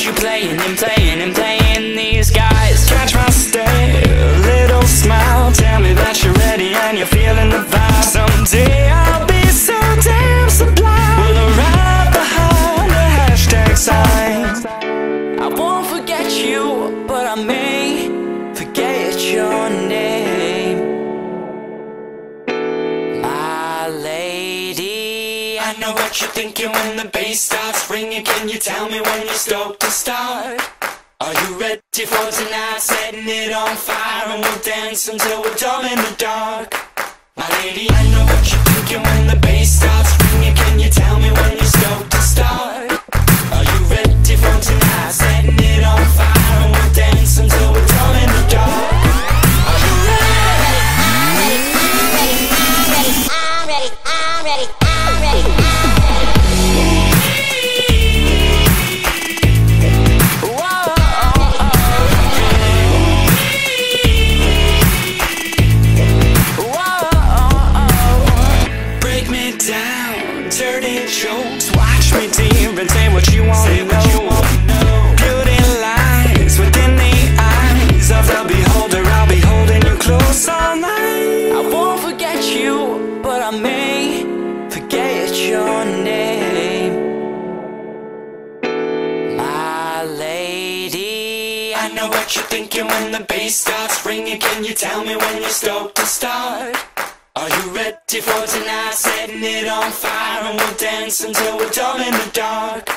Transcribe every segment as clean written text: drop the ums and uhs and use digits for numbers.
you playing and playing and playing these guys. Catch my stare, little smile, tell me that you're ready and you're feeling the vibe. Someday I'll be so damn sublime, we'll arrive behind the hashtag sign. I won't forget you, but I may forget your name, my lady. I know what you're thinking when the bass starts ringing. Can you tell me when you're stoked to start? Are you ready for tonight? Setting it on fire and we'll dance until we're dumb in the dark. My lady, I know what you're thinking when the bass starts ringing. Can you tell me when you're stoked to start? Are you ready for tonight? Setting it on fire and we'll dance until we're dumb in the dark. Are you ready? I'm ready, I'm ready, I'm ready, I'm ready. Dirty jokes, watch me deep and say what you want to know. Beauty lies within the eyes of the beholder. I'll be holding you close all night. I won't forget you, but I may forget your name, my lady. I know what you're thinking when the bass starts ringing. Can you tell me when you're stoked to start? Are you ready for tonight? Setting it on fire and we'll dance until we're dumb in the dark.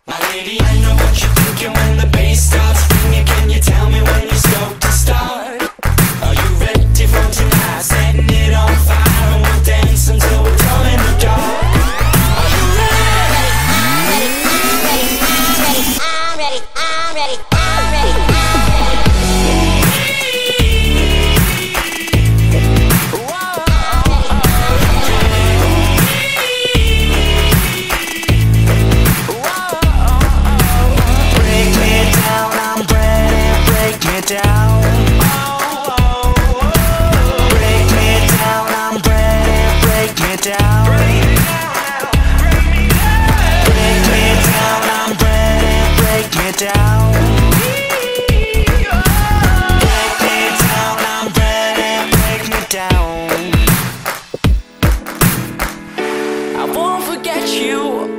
My lady, I know what you're thinking when the bass starts ringing. Can you tell me when you're stoked to start? Are you ready for tonight? Setting it on fire and we'll dance until we're dumb in the dark. Are you ready? I'm ready, I'm ready, I'm ready, I'm ready, I'm ready.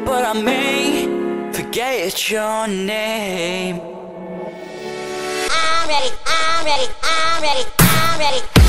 But I may forget your name. I'm ready, I'm ready, I'm ready, I'm ready.